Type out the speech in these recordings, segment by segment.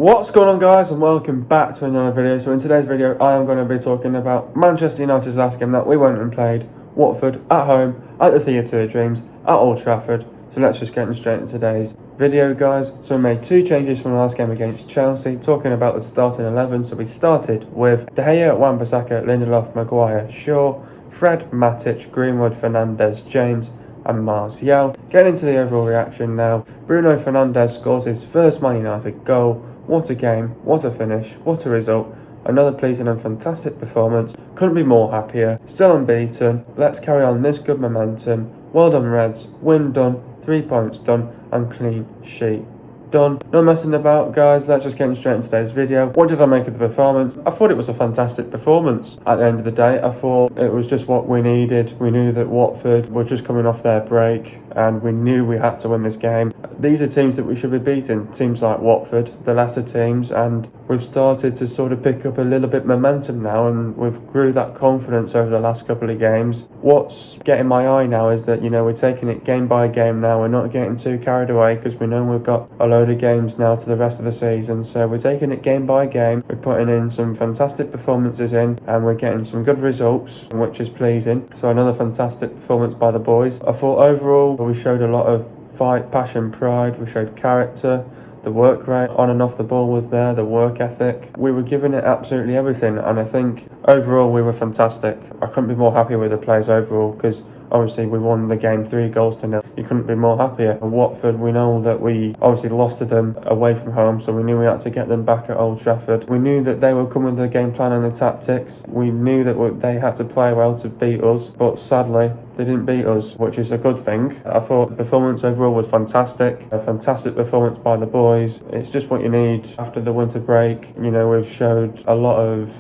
What's going on, guys, and welcome back to another video. So in today's video I am going to be talking about Manchester United's last game that we went and played, Watford, at home at the Theatre of Dreams at Old Trafford. So let's just get straight into today's video, guys. So we made two changes from the last game against Chelsea, talking about the starting 11. So we started with De Gea, Wan-Bissaka, Lindelof, Maguire, Shaw, Fred, Matic, Greenwood, Fernandes, James and Martial. Getting into the overall reaction now. Bruno Fernandes scores his first Man United goal. What a game, what a finish, what a result. Another pleasing and fantastic performance. Couldn't be more happier. Still unbeaten. Let's carry on this good momentum. Well done, Reds. Win done, 3 points done, and clean sheet done. No messing about, guys. Let's just get straight into today's video. What did I make of the performance? I thought it was a fantastic performance. At the end of the day, I thought it was just what we needed. We knew that Watford were just coming off their break, and we knew we had to win this game. These are teams that we should be beating, teams like Watford, the lesser teams, and we've started to sort of pick up a little bit momentum now, and we've grew that confidence over the last couple of games. What's getting my eye now is that, we're taking it game by game now. We're not getting too carried away because we know we've got a load of games now to the rest of the season. So we're taking it game by game. We're putting in some fantastic performances in, and we're getting some good results, which is pleasing. So another fantastic performance by the boys. I thought overall we showed a lot of fight, passion, pride. We showed character. The work rate on and off the ball was there, the work ethic. We were giving it absolutely everything, and I think overall we were fantastic. I couldn't be more happy with the players overall, because obviously we won the game 3-0. You couldn't be more happier. And Watford, we know that we obviously lost to them away from home, so we knew we had to get them back at Old Trafford. We knew that they would come with the game plan and the tactics. We knew that they had to play well to beat us, but sadly they didn't beat us, which is a good thing. I thought the performance overall was fantastic. A fantastic performance by the boys. It's just what you need after the winter break. We've showed a lot of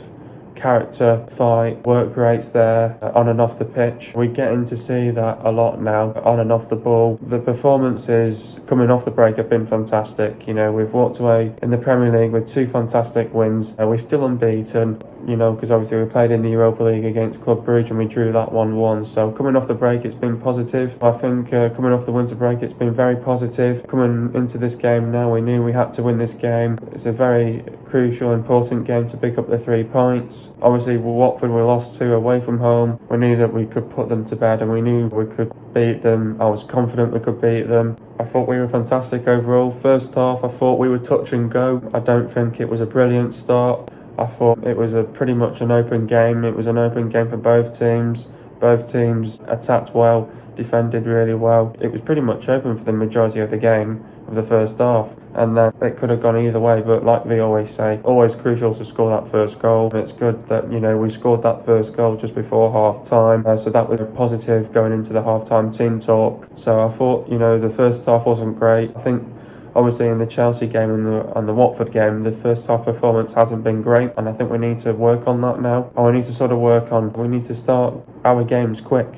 character, fight, work rates there on and off the pitch. We're getting to see that a lot now on and off the ball. The performances coming off the break have been fantastic. We've walked away in the Premier League with 2 fantastic wins. We're still unbeaten, because obviously we played in the Europa League against Club Brugge and we drew that 1-1. So coming off the break, it's been positive. I think coming off the winter break, it's been very positive. Coming into this game now, we knew we had to win this game. It's a very crucial, important game to pick up the 3 points. Obviously, Watford were lost 2 away from home. We knew that we could put them to bed, and we knew we could beat them. I was confident we could beat them. I thought we were fantastic overall. First half, I thought we were touch and go. I don't think it was a brilliant start. I thought it was pretty much an open game. It was an open game for both teams. Both teams attacked well, defended really well. It was pretty much open for the majority of the game, of the first half, and then it could have gone either way. But like they always say, always crucial to score that first goal. It's good that we scored that first goal just before half time, so that was a positive going into the half time team talk. So I thought the first half wasn't great. I think obviously in the Chelsea game and the Watford game, the first half performance hasn't been great, and I think we need to work on that now. We need to start our games quick,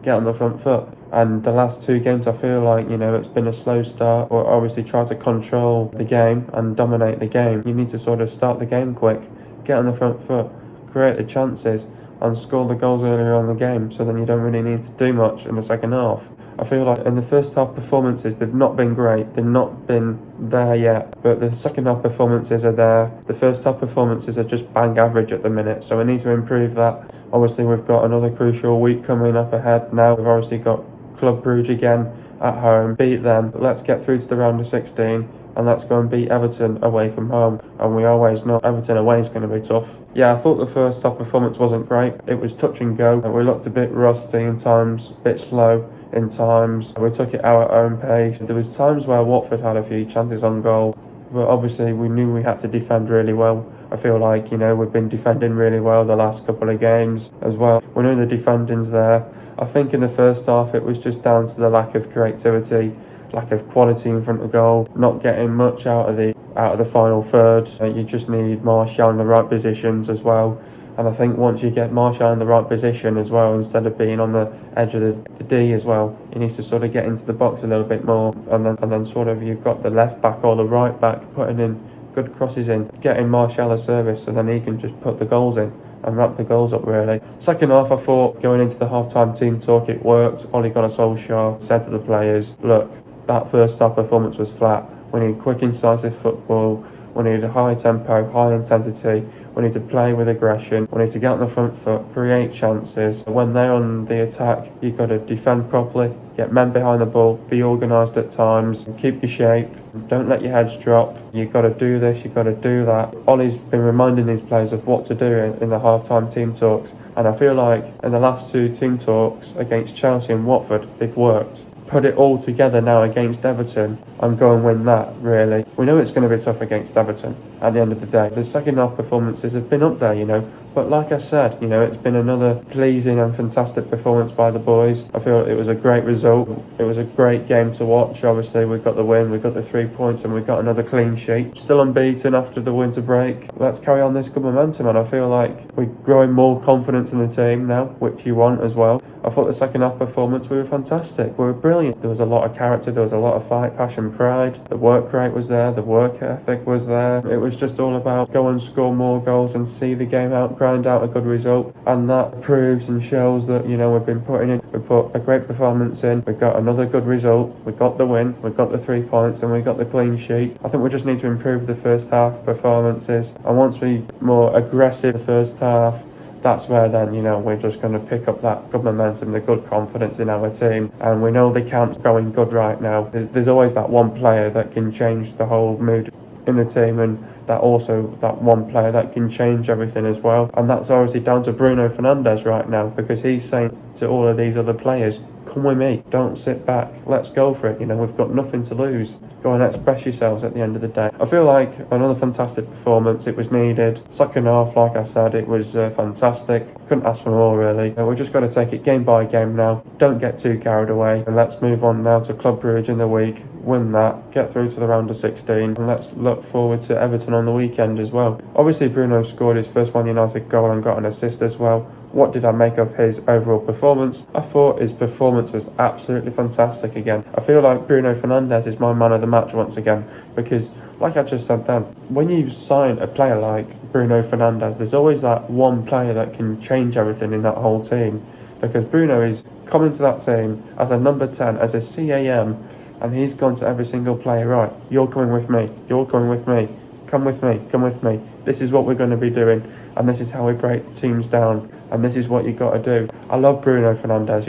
get on the front foot. And the last 2 games, I feel like, it's been a slow start. Or obviously try to control the game and dominate the game. You need to sort of start the game quick, get on the front foot, create the chances, and score the goals earlier on in the game, so then you don't really need to do much in the second half. I feel like in the first half performances, they've not been great. They've not been there yet. But the second half performances are there. The first half performances are just bang average at the minute. So we need to improve that. Obviously, we've got another crucial week coming up ahead now. We've obviously got Club Brugge again at home. Beat them. Let's get through to the round of 16. And let's go and beat Everton away from home. And we always know Everton away is going to be tough. Yeah, I thought the first half performance wasn't great. It was touch and go. We looked a bit rusty in times, a bit slow in times. We took it our own pace. There was times where Watford had a few chances on goal, but obviously we knew we had to defend really well. I feel like, we've been defending really well the last couple of games as well. We know the defending's there. I think in the first half it was just down to the lack of creativity, lack of quality in front of goal, not getting much out of the final third. You just need Martial in the right positions as well. And I think once you get Martial in the right position as well, instead of being on the edge of the D as well, he needs to sort of get into the box a little bit more. And then sort of you've got the left back or the right back putting in good crosses in, getting Martial a service, so then he can just put the goals in and wrap the goals up really. Second half, I thought going into the half-time team talk, it worked. Ole Gunnar Solskjaer said to the players, look, that first half performance was flat. We need quick, incisive football. We need a high tempo, high intensity. We need to play with aggression. We need to get on the front foot, create chances. When they're on the attack, you've got to defend properly, get men behind the ball, be organised at times, keep your shape. Don't let your heads drop. You've got to do this, you've got to do that. Ollie's been reminding these players of what to do in the half-time team talks. And I feel like in the last 2 team talks against Chelsea and Watford, they've worked. Put it all together now against Everton and go and win that, really. We know it's going to be tough against Everton at the end of the day. The second half performances have been up there, but like I said, it's been another pleasing and fantastic performance by the boys. I feel it was a great result. It was a great game to watch. Obviously, we got the win, we got the 3 points, and we got another clean sheet. Still unbeaten after the winter break. Let's carry on this good momentum, and I feel like we're growing more confidence in the team now, which you want as well. I thought the second half performance, we were fantastic. We were brilliant. There was a lot of character, there was a lot of fight, passion, pride. The work rate was there, the work ethic was there. It was just all about go and score more goals and see the game out, grind out a good result. And that proves and shows that, we've been putting in, we put a great performance in, we got another good result, we got the win, we got the 3 points, and we got the clean sheet. I think we just need to improve the first half performances. And once we more aggressive the first half, that's where then, we're just going to pick up that good momentum, the good confidence in our team. And we know the camp's going good right now. There's always that one player that can change the whole mood in the team, and that one player that can change everything as well. And that's obviously down to Bruno Fernandes right now, because he's saying to all of these other players, come with me, don't sit back, let's go for it. We've got nothing to lose. Go and express yourselves at the end of the day. I feel like another fantastic performance. It was needed. Second half, like I said, it was fantastic. Couldn't ask for more, really. We've just got to take it game by game now. Don't get too carried away. And let's move on now to Club Brugge in the week. Win that, get through to the round of 16, and let's look forward to Everton on the weekend as well. Obviously, Bruno scored his first Man United goal and got an assist as well. What did I make of his overall performance? I thought his performance was absolutely fantastic again. I feel like Bruno Fernandes is my man of the match once again, because like I just said then, when you sign a player like Bruno Fernandes, there's always that one player that can change everything in that whole team, because Bruno is coming to that team as a number 10, as a CAM, and he's gone to every single player, right, you're coming with me, you're coming with me, come with me, come with me. This is what we're going to be doing, and this is how we break teams down, and this is what you got to do. I love Bruno Fernandes,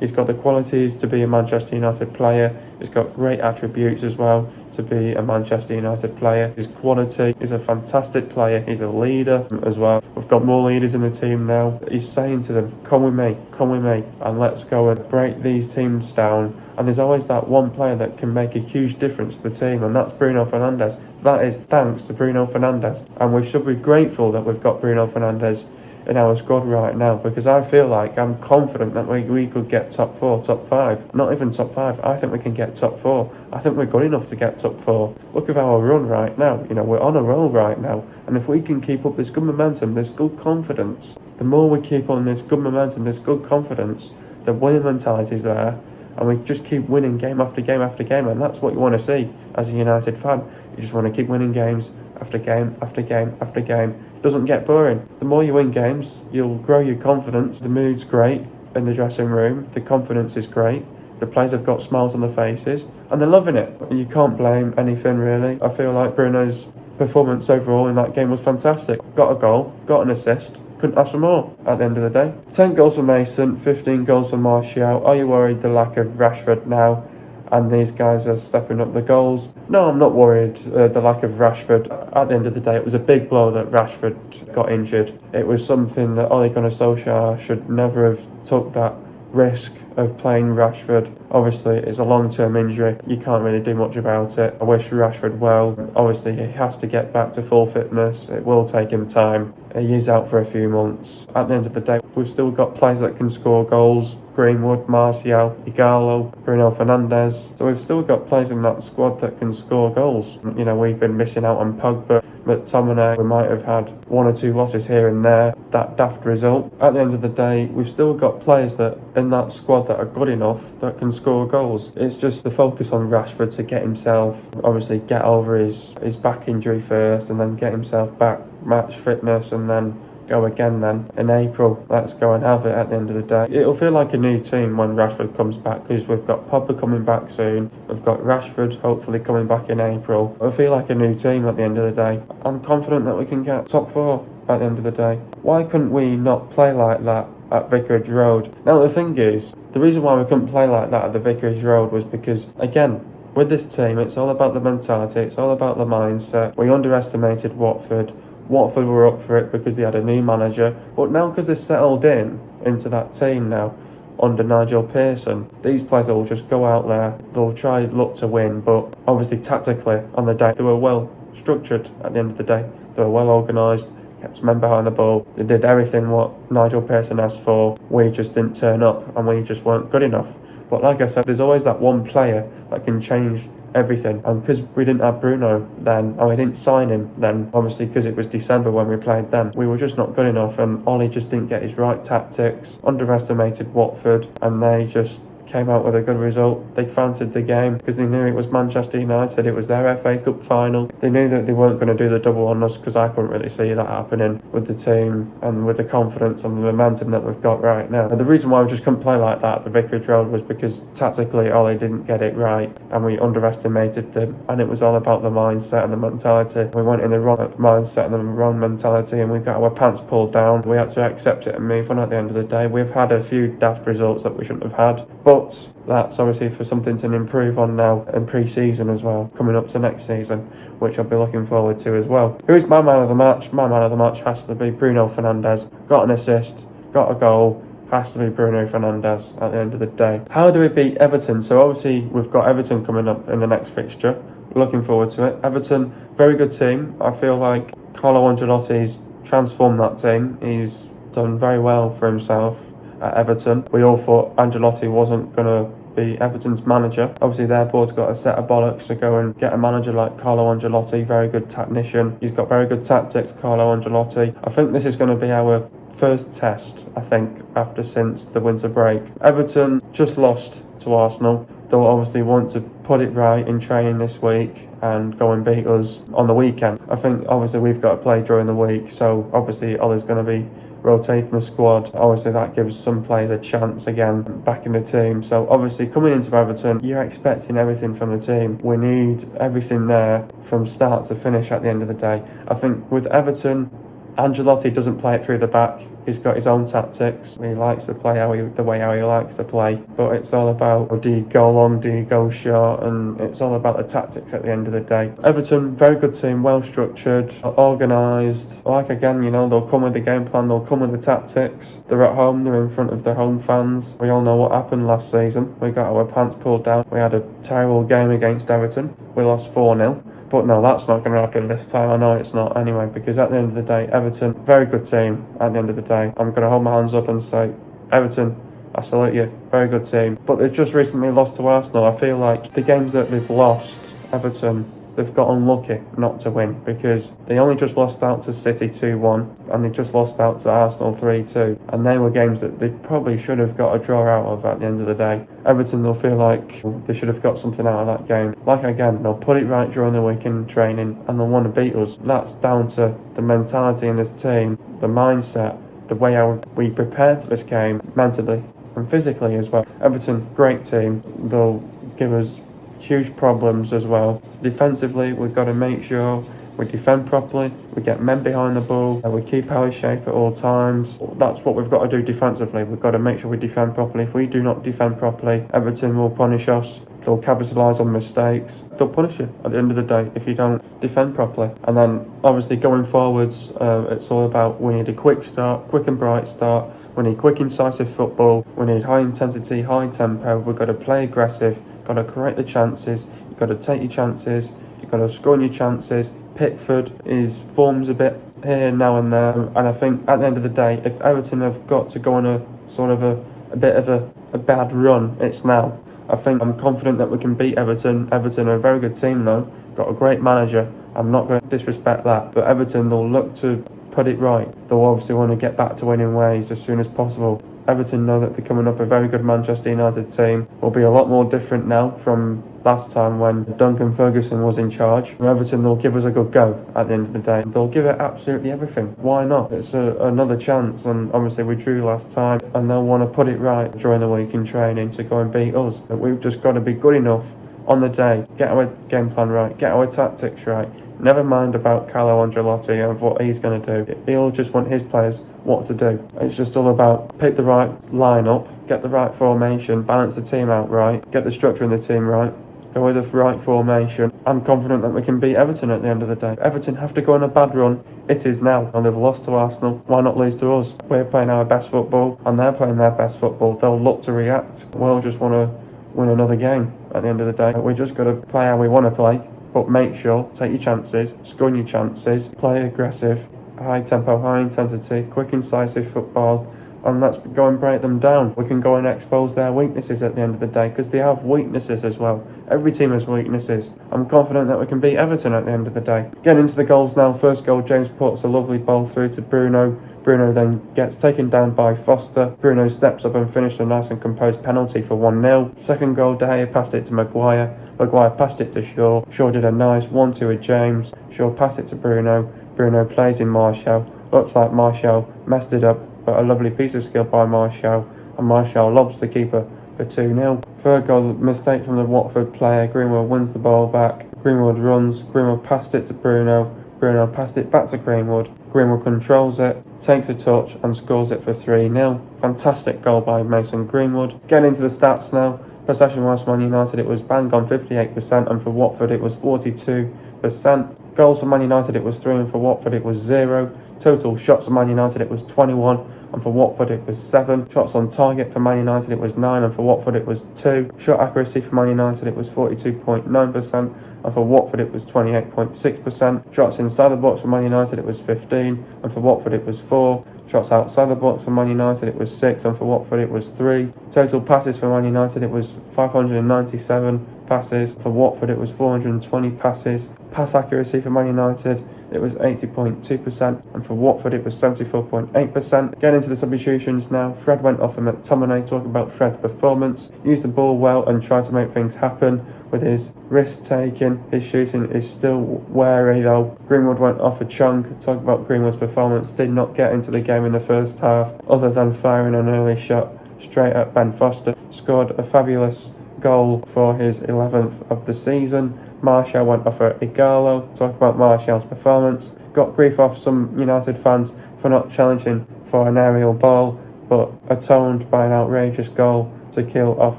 he's got the qualities to be a Manchester United player. He's got great attributes as well to be a Manchester United player. His quality, he's a fantastic player. He's a leader as well. We've got more leaders in the team now. He's saying to them, come with me, and let's go and break these teams down. And there's always that one player that can make a huge difference to the team, and that's Bruno Fernandes. That is thanks to Bruno Fernandes. And we should be grateful that we've got Bruno Fernandes in our squad right now, because I feel like I'm confident that we could get top 4, top 5. Not even top 5, I think we can get top 4. I think we're good enough to get top 4. Look at our run right now, we're on a roll right now, and if we can keep up this good momentum, this good confidence, the more we keep on this good momentum, this good confidence, the winning mentality's there, and we just keep winning game after game after game, and that's what you want to see as a United fan. You just want to keep winning games after game after game after game. It doesn't get boring. The more you win games, you'll grow your confidence. The mood's great in the dressing room. The confidence is great. The players have got smiles on their faces, and they're loving it. And you can't blame anything, really. I feel like Bruno's performance overall in that game was fantastic. Got a goal, got an assist. Couldn't ask for more at the end of the day. 10 goals for Mason, 15 goals for Martial. Are you worried the lack of Rashford now, and these guys are stepping up the goals? No, I'm not worried the lack of Rashford. At the end of the day, it was a big blow that Rashford got injured. It was something that Ole Gunnar Solskjaer should never have took that risk of playing Rashford. Obviously, it's a long-term injury. You can't really do much about it. I wish Rashford well. Obviously, he has to get back to full fitness. It will take him time. He is out for a few months. At the end of the day, we've still got players that can score goals. Greenwood, Martial, Igalo, Bruno Fernandes. So we've still got players in that squad that can score goals. We've been missing out on Pogba, McTominay. We might have had 1 or 2 losses here and there. That daft result. At the end of the day, we've still got players that in that squad that are good enough that can score goals. It's just the focus on Rashford to get himself, obviously get over his back injury first, and then get himself back, match fitness, and then go again then in April. Let's go and have it at the end of the day. It'll feel like a new team when Rashford comes back, because we've got Pogba coming back soon. We've got Rashford hopefully coming back in April. It'll feel like a new team at the end of the day. I'm confident that we can get top 4 at the end of the day. Why couldn't we not play like that at Vicarage Road? Now the thing is, the reason why we couldn't play like that at the Vicarage Road was because, again, with this team, it's all about the mentality, it's all about the mindset. We underestimated Watford. Watford were up for it because they had a new manager, but now because they're settled into that team now, under Nigel Pearson, these players will just go out there, they'll try look to win, but obviously tactically on the day, they were well structured at the end of the day. They were well organised, kept men behind the ball, they did everything what Nigel Pearson asked for. We just didn't turn up and we just weren't good enough. But like I said, there's always that one player that can change everything. And because we didn't have Bruno then, and we didn't sign him then, obviously because it was December when we played then, we were just not good enough, and Ollie just didn't get his right tactics, underestimated Watford, and they just came out with a good result. They fancied the game because they knew it was Manchester United, it was their FA Cup final. They knew that they weren't going to do the double on us, because I couldn't really see that happening with the team and with the confidence and the momentum that we've got right now. And the reason why we just couldn't play like that at the Vicarage Road was because tactically Ollie didn't get it right and we underestimated them, and it was all about the mindset and the mentality. We went in the wrong mindset and the wrong mentality, and we got our pants pulled down. We had to accept it and move on at the end of the day. We've had a few daft results that we shouldn't have had, but that's obviously for something to improve on now in pre-season as well, coming up to next season, which I'll be looking forward to as well. Who is my man of the match? My man of the match has to be Bruno Fernandes. Got an assist, got a goal, has to be Bruno Fernandes at the end of the day. How do we beat Everton? So obviously we've got Everton coming up in the next fixture. Looking forward to it. Everton, very good team. I feel like Carlo Ancelotti's transformed that team. He's done very well for himself at Everton. We all thought Ancelotti wasn't going to be Everton's manager. Obviously their board's got a set of bollocks to go and get a manager like Carlo Ancelotti, very good tactician. He's got very good tactics, Carlo Ancelotti. I think this is going to be our first test, I think, since the winter break. Everton just lost to Arsenal. They'll obviously want to put it right in training this week and go and beat us on the weekend. I think obviously we've got to play during the week, so obviously Ollie's going to be rotating the squad. Obviously that gives some players a chance again back in the team. So obviously coming into Everton, you're expecting everything from the team. We need everything there from start to finish at the end of the day. I think with Everton, Ancelotti doesn't play it through the back. He's got his own tactics. He likes to play the way he likes to play. But it's all about, do you go long, do you go short? And it's all about the tactics at the end of the day. Everton, very good team, well structured, organised. Like again, they'll come with the game plan, they'll come with the tactics. They're at home, they're in front of their home fans. We all know what happened last season. We got our pants pulled down. We had a terrible game against Everton. We lost 4-0. But no, that's not going to happen this time. I know it's not anyway, because at the end of the day, Everton, very good team at the end of the day. I'm going to hold my hands up and say, Everton, I salute you, very good team. But they've just recently lost to Arsenal. I feel like the games that they've lost, Everton, they've got unlucky not to win, because they only just lost out to City 2-1 and they just lost out to Arsenal 3-2, and they were games that they probably should have got a draw out of at the end of the day. Everton, they'll feel like they should have got something out of that game. Like again, they'll put it right during the week in training and they'll want to beat us. That's down to the mentality in this team, the mindset, the way how we prepare for this game mentally and physically as well. Everton, great team. They'll give us huge problems as well. Defensively, we've got to make sure we defend properly, we get men behind the ball, and we keep our shape at all times. That's what we've got to do defensively. We've got to make sure we defend properly. If we do not defend properly, Everton will punish us. They'll capitalise on mistakes. They'll punish you at the end of the day if you don't defend properly. And then obviously going forwards, it's all about, we need a quick start, quick and bright start. We need quick incisive football. We need high intensity, high tempo. We've got to play aggressive, got to create the chances. You've got to take your chances. You've got to score on your chances. Pickford, his form's a bit here now and there. And I think at the end of the day, if Everton have got to go on a sort of a bit of a bad run, it's now. I think I'm confident that we can beat Everton. Everton are a very good team though. Got a great manager. I'm not going to disrespect that. But Everton, they'll look to put it right. They'll obviously want to get back to winning ways as soon as possible. Everton know that they're coming up a very good Manchester United team. Will be a lot more different now from last time when Duncan Ferguson was in charge. Everton will give us a good go at the end of the day. They'll give it absolutely everything. Why not? It's another chance, and obviously we drew last time, and they'll want to put it right during the week in training to go and beat us. But we've just got to be good enough on the day, get our game plan right, get our tactics right. Never mind about Carlo Ancelotti and what he's going to do. He'll just want his players what to do. It's just all about pick the right lineup, get the right formation, balance the team out right, get the structure in the team right, go with the right formation. I'm confident that we can beat Everton at the end of the day. Everton have to go on a bad run. It is now, and they've lost to Arsenal. Why not lose to us? We're playing our best football, and they're playing their best football. They'll look to react. We'll just want to win another game at the end of the day. We just got to play how we want to play. But make sure, take your chances, score your chances, play aggressive, high tempo, high intensity, quick incisive football, and let's go and break them down. We can go and expose their weaknesses at the end of the day, because they have weaknesses as well. Every team has weaknesses. I'm confident that we can beat Everton at the end of the day. Getting into the goals now. First goal, James puts a lovely ball through to Bruno. Bruno then gets taken down by Foster. Bruno steps up and finished a nice and composed penalty for 1-0. Second goal, De Gea passed it to Maguire. Maguire passed it to Shaw. Shaw did a nice 1-2 with James. Shaw passed it to Bruno. Bruno plays in Martial. Looks like Martial messed it up, but a lovely piece of skill by Martial. And Martial lobs the keeper for 2-0. Third goal, mistake from the Watford player. Greenwood wins the ball back. Greenwood runs. Greenwood passed it to Bruno. Bruno passed it back to Greenwood. Greenwood controls it, takes a touch and scores it for 3-0. Fantastic goal by Mason Greenwood. Getting into the stats now. Possession-wise for Man United, it was bang on 58%, and for Watford it was 42%. Goals for Man United, it was 3, and for Watford it was 0. Total shots for Man United, it was 21, and for Watford it was 7. Shots on target for Man United, it was 9, and for Watford it was 2. Shot accuracy for Man United, it was 42.9%, and for Watford it was 28.6%. Shots inside the box for Man United, it was 15, and for Watford it was 4. Shots outside the box for Man United, it was 6, and for Watford it was 3. Total passes for Man United, it was 597 passes. For Watford it was 420 passes. Pass accuracy for Man United, it was 80.2%, and for Watford it was 74.8%. Getting into the substitutions now. Fred went off and McTominay. Talking about Fred's performance, used the ball well and tried to make things happen with his risk taking. His shooting is still wary though. Greenwood went off a chunk. Talking about Greenwood's performance, did not get into the game in the first half other than firing an early shot straight at Ben Foster. Scored a fabulous goal for his 11th of the season. Martial went off at Igalo. Talk about Martial's performance. Got grief off some United fans for not challenging for an aerial ball, but atoned by an outrageous goal to kill off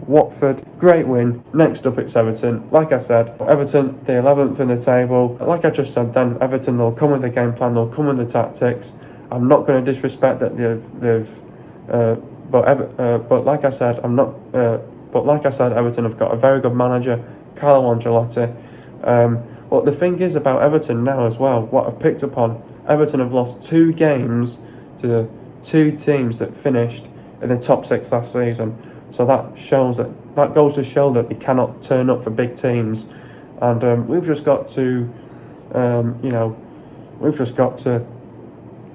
Watford. Great win. Next up it's Everton. Like I said, Everton, the 11th in the table. Like I just said then, Everton, they'll come with the game plan, they'll come with the tactics. I'm not going to disrespect that but like I said, Everton have got a very good manager, Carlo Ancelotti. But the thing is about Everton now as well, what I've picked up on, Everton have lost 2 games to 2 teams that finished in the top 6 last season. So that goes to show that they cannot turn up for big teams, and we've just got to,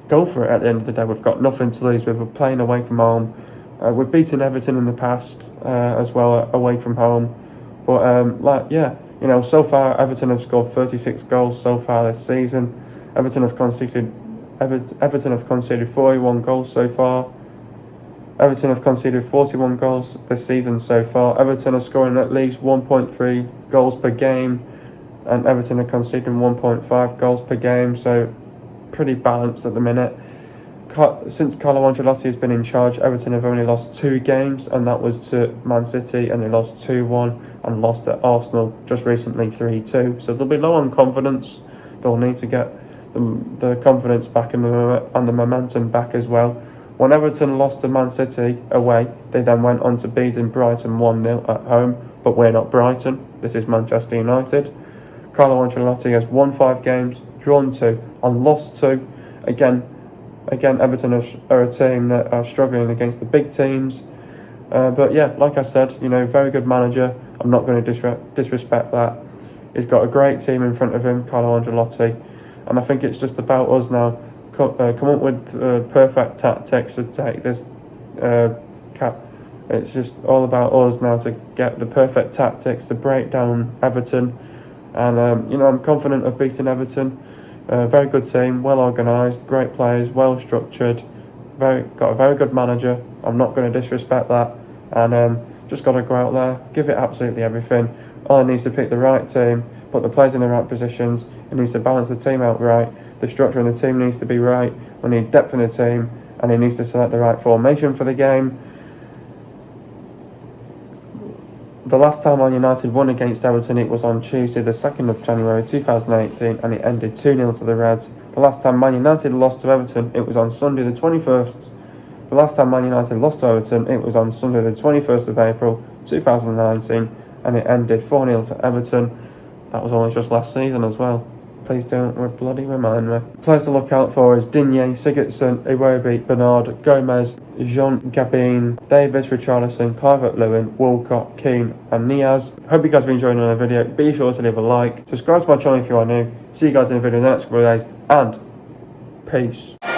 go for it at the end of the day. We've got nothing to lose. We're playing away from home. We've beaten Everton in the past as well away from home, but so far Everton have scored 36 goals so far this season. Everton have conceded 41 goals so far. Everton have conceded 41 goals this season so far. Everton are scoring at least 1.3 goals per game, and Everton are conceding 1.5 goals per game, so pretty balanced at the minute. Since Carlo Ancelotti has been in charge, Everton have only lost 2 games, and that was to Man City, and they lost 2-1, and lost at Arsenal just recently 3-2. So they'll be low on confidence. They'll need to get the confidence back and the momentum back as well. When Everton lost to Man City away, they then went on to beating Brighton 1-0 at home, but we're not Brighton. This is Manchester United. Carlo Ancelotti has won 5 games, drawn 2, and lost 2. Again, Everton are a team that are struggling against the big teams. But yeah, like I said, very good manager. I'm not going to disrespect that. He's got a great team in front of him, Carlo Ancelotti, and I think it's just about us now. Come up with perfect tactics to take this It's just all about us now to get the perfect tactics to break down Everton. And, I'm confident of beating Everton. Very good team, well organised, great players, well structured, got a very good manager. I'm not going to disrespect that. And just got to go out there, give it absolutely everything. All it needs to pick the right team, put the players in the right positions. It needs to balance the team out right. The structure of the team needs to be right. We need depth in the team, and he needs to select the right formation for the game. The last time Man United won against Everton, it was on Tuesday the 2nd of January 2018, and it ended 2-0 to the Reds. The last time Man United lost to Everton, it was on Sunday the 21st. The last time Man United lost to Everton, it was on Sunday the 21st of April 2019, and it ended 4-0 to Everton. That was only just last season as well. Please don't bloody remind me. Players to look out for is Digne, Sigurdsson, Iwobi, Bernard, Gomez, Jean Gabin, Davis, Richarlison, Calvert-Lewin, Walcott, Keane and Niaz. Hope you guys have been enjoying the video. Be sure to leave a like. Subscribe to my channel if you are new. See you guys in the video in the next couple of days. And peace.